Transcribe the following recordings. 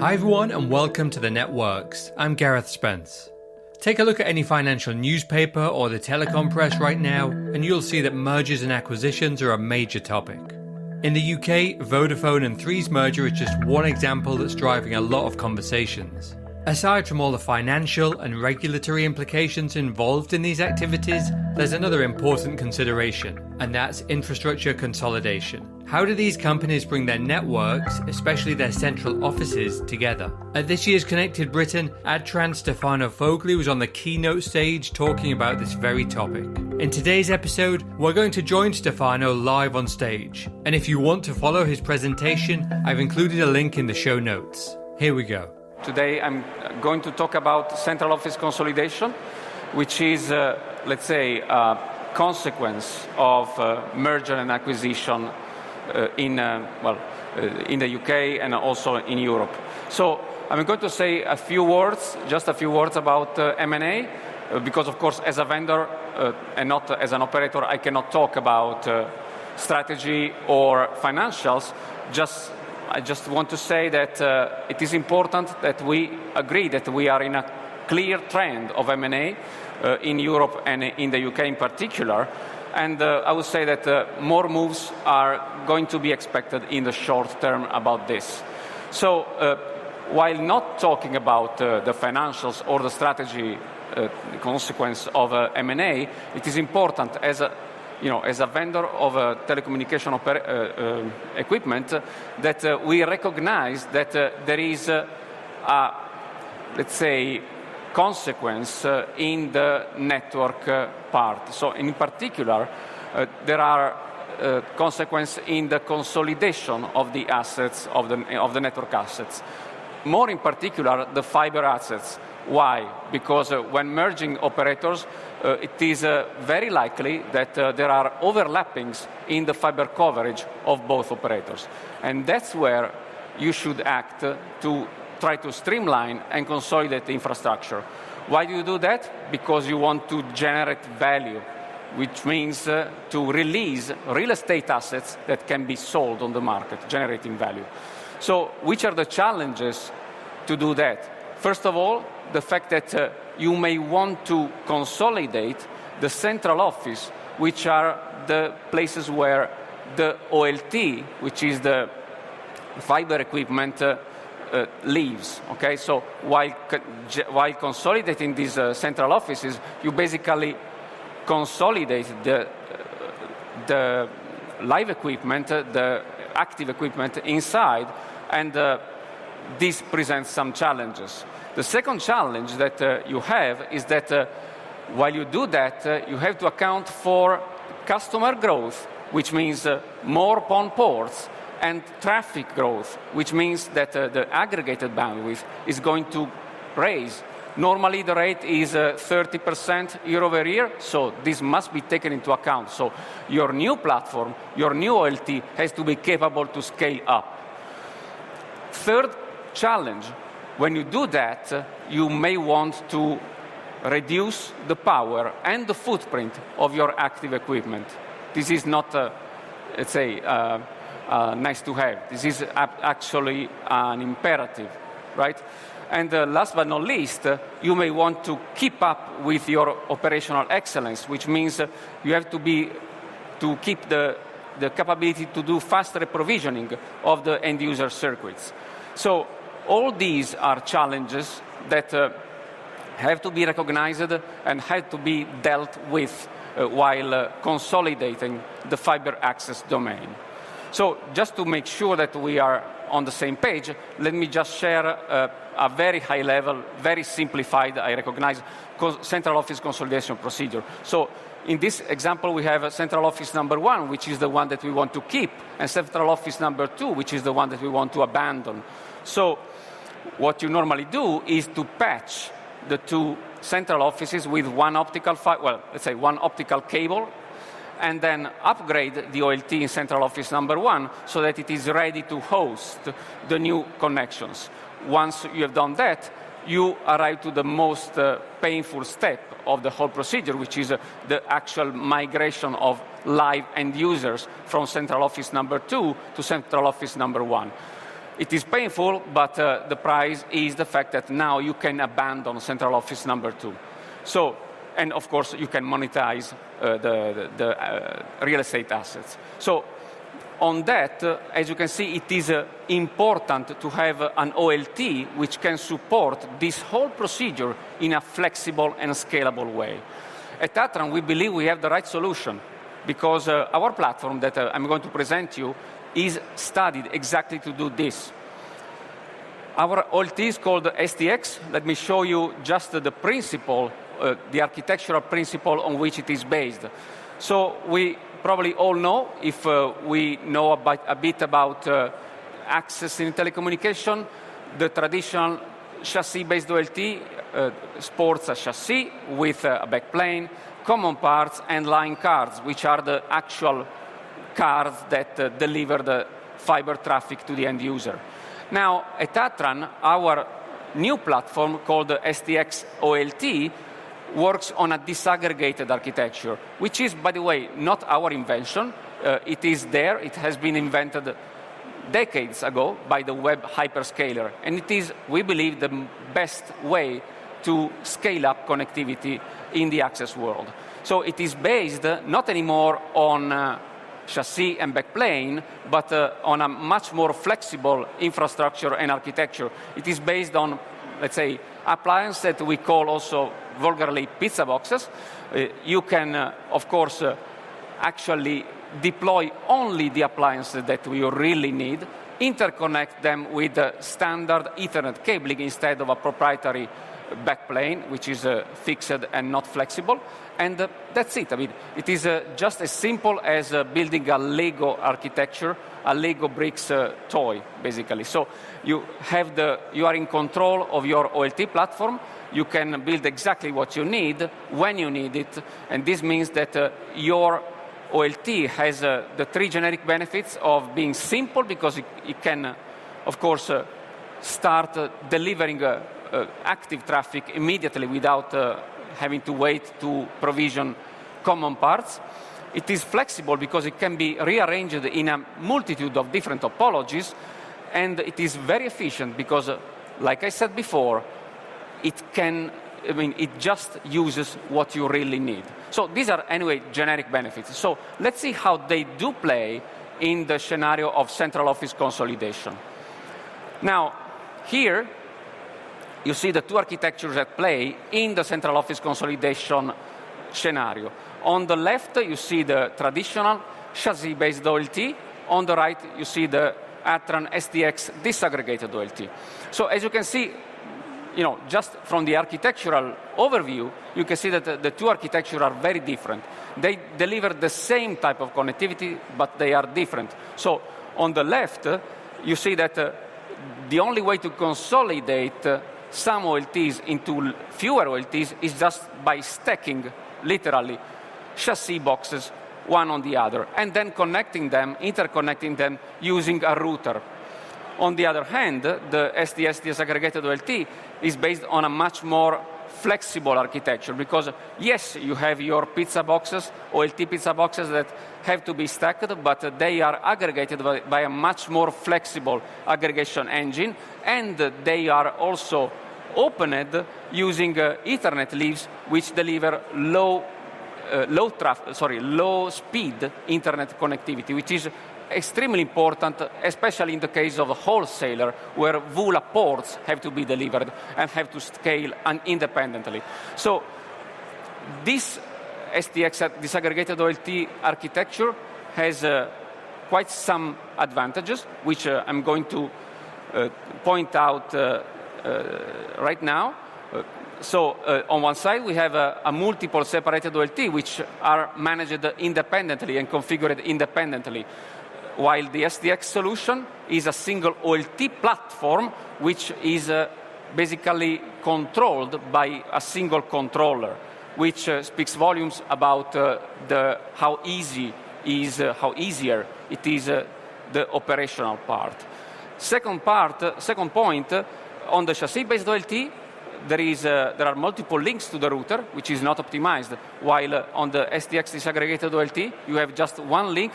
Hi everyone and welcome to The Networks. I'm Gareth Spence. Take a look at any financial newspaper or the telecom press right now and you'll see that mergers and acquisitions are a major topic. In the UK, Vodafone and Three's merger is just one example that's driving a lot of conversations. Aside from all the financial and regulatory implications involved in these activities, there's another important consideration, and that's infrastructure consolidation. How do these companies bring their networks, especially their central offices, together? At this year's Connected Britain, Adtran Stefano Fogli was on the keynote stage talking about this very topic. In today's episode, we're going to join Stefano live on stage, and if you want to follow his presentation, I've included a link in the show notes. Here we go. Today I'm going to talk about central office consolidation, which is, let's say, a consequence of merger and acquisition in the UK and also in Europe. So I'm going to say just a few words about M&A, because of course as a vendor and not as an operator I cannot talk about strategy or financials. I just want to say that it is important that we agree that we are in a clear trend of M&A in Europe and in the UK in particular. And I would say that more moves are going to be expected in the short term about this. So while not talking about the financials or the strategy consequence of M&A, it is important as a vendor of telecommunication equipment, that we recognize that there is let's say, consequence in the network part. So in particular, there are consequences in the consolidation of the assets, of the network assets. More in particular, the fiber assets. Why? Because when merging operators, it is very likely that there are overlappings in the fiber coverage of both operators. And that's where you should act to try to streamline and consolidate the infrastructure. Why do you do that? Because you want to generate value, which means to release real estate assets that can be sold on the market, generating value. So which are the challenges to do that? First of all, the fact that you may want to consolidate the central office, which are the places where the OLT, which is the fiber equipment, lives. Okay, so while consolidating these central offices, you basically consolidate the live equipment, the active equipment inside, and this presents some challenges. The second challenge that you have is that while you do that, you have to account for customer growth, which means more PON ports, and traffic growth, which means that the aggregated bandwidth is going to raise. Normally the rate is 30% year over year, so this must be taken into account. So your new platform, your new OLT has to be capable to scale up. Third challenge, when you do that, you may want to reduce the power and the footprint of your active equipment. This is not, let's say, nice to have. This is actually an imperative, right? And last but not least, you may want to keep up with your operational excellence, which means you have to keep the capability to do faster provisioning of the end user circuits. So all these are challenges that have to be recognized and have to be dealt with while consolidating the fiber access domain. So just to make sure that we are on the same page, let me just share a very high level, very simplified, I recognize, central office consolidation procedure. So in this example, we have central office number 1, which is the one that we want to keep, and central office number 2, which is the one that we want to abandon. So what you normally do is to patch the two central offices with one optical cable, and then upgrade the OLT in central office number 1 so that it is ready to host the new connections. Once you have done that, you arrive to the most painful step of the whole procedure, which is the actual migration of live end users from central office number 2 to central office number 1. It is painful, but the price is the fact that now you can abandon central office number 2. So, and of course, you can monetize the real estate assets. So, on that, as you can see, it is important to have an OLT which can support this whole procedure in a flexible and scalable way. At Adtran, we believe we have the right solution because our platform that I'm going to present you is studied exactly to do this. Our OLT is called STX. Let me show you just the principle, the architectural principle on which it is based. So we probably all know, if we know a bit about access in telecommunication, the traditional chassis-based OLT sports a chassis with a backplane, common parts, and line cards, which are the actual cards that deliver the fiber traffic to the end user. Now, at Adtran, our new platform called the STX OLT works on a disaggregated architecture, which is, by the way, not our invention. It is there. It has been invented decades ago by the web hyperscaler. And it is, we believe, the best way to scale up connectivity in the access world. So it is based not anymore on chassis and backplane, but on a much more flexible infrastructure and architecture. It is based on, let's say, appliances that we call also vulgarly pizza boxes. You can, of course, actually deploy only the appliances that you really need, interconnect them with standard Ethernet cabling instead of a proprietary backplane, which is fixed and not flexible. And that's it. I mean, it is just as simple as building a Lego architecture, a Lego bricks toy, basically. So you are in control of your OLT platform. You can build exactly what you need when you need it. And this means that your OLT has the three generic benefits of being simple, because it can, of course, start delivering active traffic immediately without having to wait to provision common parts. It is flexible because it can be rearranged in a multitude of different topologies, and it is very efficient because, like I said before, it just uses what you really need. So these are, anyway, generic benefits. So let's see how they do play in the scenario of central office consolidation. Now, here, you see the two architectures at play in the central office consolidation scenario. On the left, you see the traditional chassis-based OLT. On the right, you see the Adtran STX disaggregated OLT. So as you can see, just from the architectural overview, you can see that the two architectures are very different. They deliver the same type of connectivity, but they are different. So on the left, you see that the only way to consolidate some OLTs into fewer OLTs is just by stacking, literally, chassis boxes one on the other, and then interconnecting them using a router. On the other hand, the STX disaggregated OLT is based on a much more flexible architecture, because yes, you have your pizza boxes, OLT pizza boxes that have to be stacked, but they are aggregated by a much more flexible aggregation engine, and they are also opened using Ethernet leaves, which deliver low speed internet connectivity, which is extremely important, especially in the case of a wholesaler, where VULA ports have to be delivered and have to scale independently. So this STX disaggregated OLT architecture has quite some advantages, which I'm going to point out right now. So on one side, we have a multiple separated OLT, which are managed independently and configured independently, while the STX solution is a single OLT platform, which is basically controlled by a single controller, which speaks volumes about how easier it is the operational part. Second point, on the chassis-based OLT, there are multiple links to the router, which is not optimized, while on the STX disaggregated OLT, you have just one link,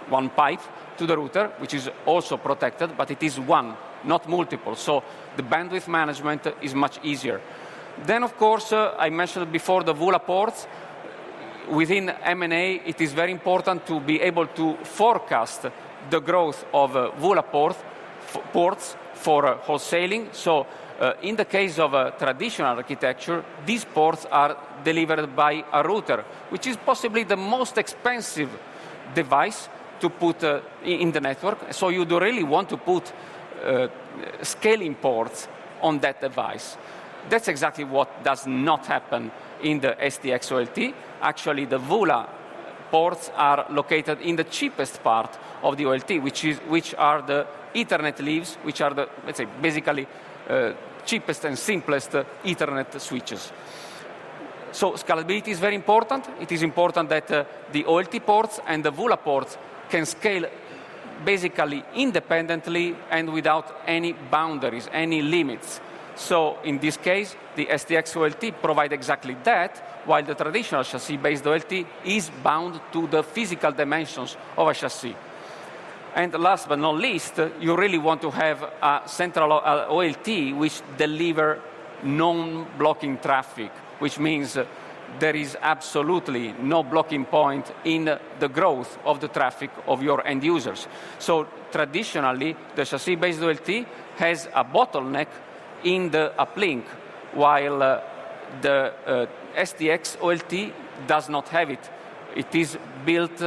one pipe, to the router, which is also protected, but it is one, not multiple. So the bandwidth management is much easier. Then, of course, I mentioned before the VULA ports. Within M&A, it is very important to be able to forecast the growth of VULA ports for wholesaling. So in the case of a traditional architecture, these ports are delivered by a router, which is possibly the most expensive device to put in the network. So you do really want to put scaling ports on that device. That's exactly what does not happen in the STX OLT. Actually, the VULA ports are located in the cheapest part of the OLT, which are the Ethernet leaves, which are the, let's say, basically cheapest and simplest Ethernet switches. So scalability is very important. It is important that the OLT ports and the VULA ports can scale basically independently and without any boundaries, any limits. So in this case, the STX OLT provide exactly that, while the traditional chassis-based OLT is bound to the physical dimensions of a chassis. And last but not least, you really want to have a central OLT which deliver non-blocking traffic, which means there is absolutely no blocking point in the growth of the traffic of your end users. So traditionally, the chassis-based OLT has a bottleneck in the uplink, while the STX OLT does not have it. It is built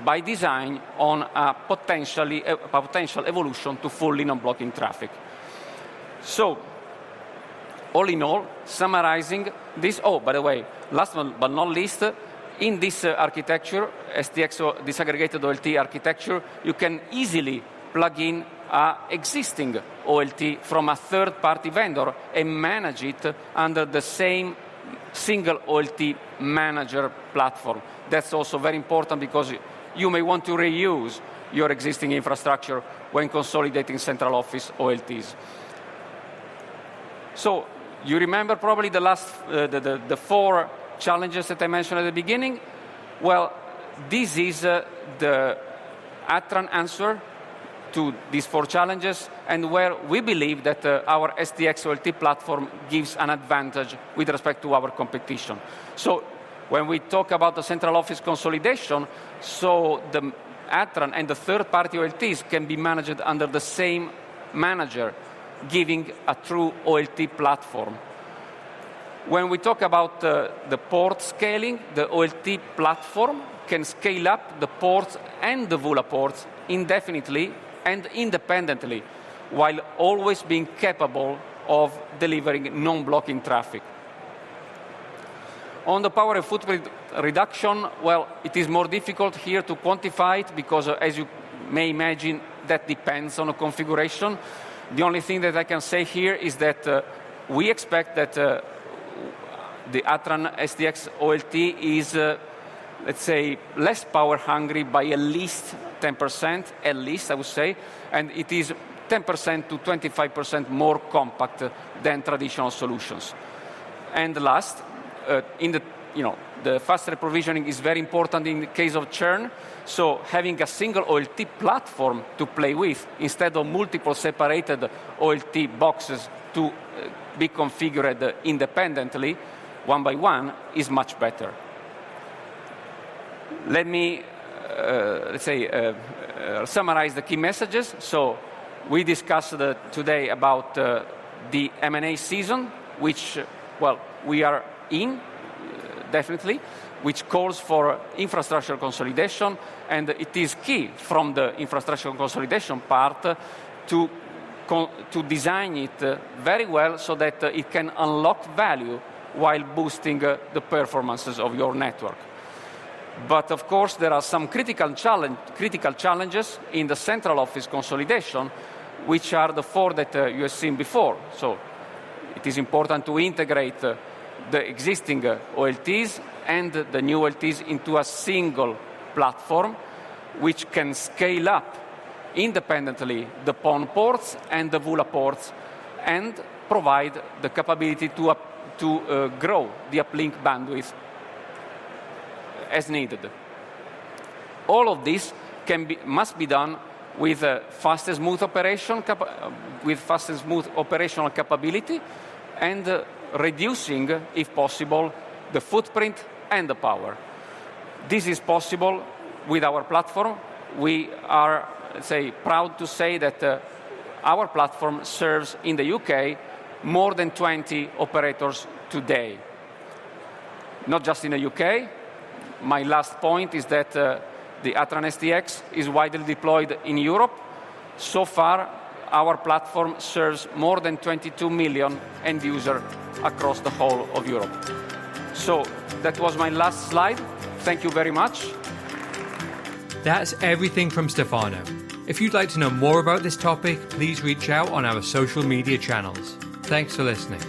by design on a potential evolution to fully non-blocking traffic. So, all in all, summarizing this, by the way, last but not least, in this architecture, STX disaggregated OLT architecture, you can easily plug in an existing OLT from a third-party vendor and manage it under the same single OLT manager platform. That's also very important because you may want to reuse your existing infrastructure when consolidating central office OLTs. So you remember probably the last, the four challenges that I mentioned at the beginning. Well, this is the Adtran answer to these four challenges, and where we believe that our STX OLT platform gives an advantage with respect to our competition. So when we talk about the central office consolidation, so the Adtran and the third-party OLTs can be managed under the same manager, giving a true OLT platform. When we talk about the port scaling, the OLT platform can scale up the ports and the VULA ports indefinitely and independently, while always being capable of delivering non-blocking traffic. On the power and footprint reduction, well, it is more difficult here to quantify it because, as you may imagine, that depends on the configuration. The only thing that I can say here is that we expect that the Adtran STX OLT is, let's say, less power hungry by at least 10%, at least I would say, and it is 10% to 25% more compact than traditional solutions. And last, the faster provisioning is very important in the case of churn. So having a single OLT platform to play with instead of multiple separated OLT boxes to be configured independently, one by one, is much better. Let me, summarize the key messages. So we discussed today about the M&A season, which, well, we are in, definitely, which calls for infrastructure consolidation, and it is key from the infrastructure consolidation part to design it very well so that it can unlock value while boosting the performances of your network. But of course, there are some critical challenges in the central office consolidation, which are the four that you have seen before. So it is important to integrate the existing OLTs and the new OLTs into a single platform, which can scale up independently the PON ports and the VULA ports, and provide the capability to grow the uplink bandwidth as needed. All of this must be done with fast and smooth operational capability, and reducing, if possible, the footprint and the power. This is possible with our platform. We are, proud to say that our platform serves in the UK more than 20 operators today. Not just in the UK. My last point is that the Adtran STX is widely deployed in Europe. So far, our platform serves more than 22 million end users across the whole of Europe. So that was my last slide. Thank you very much. That's everything from Stefano. If you'd like to know more about this topic, please reach out on our social media channels. Thanks for listening.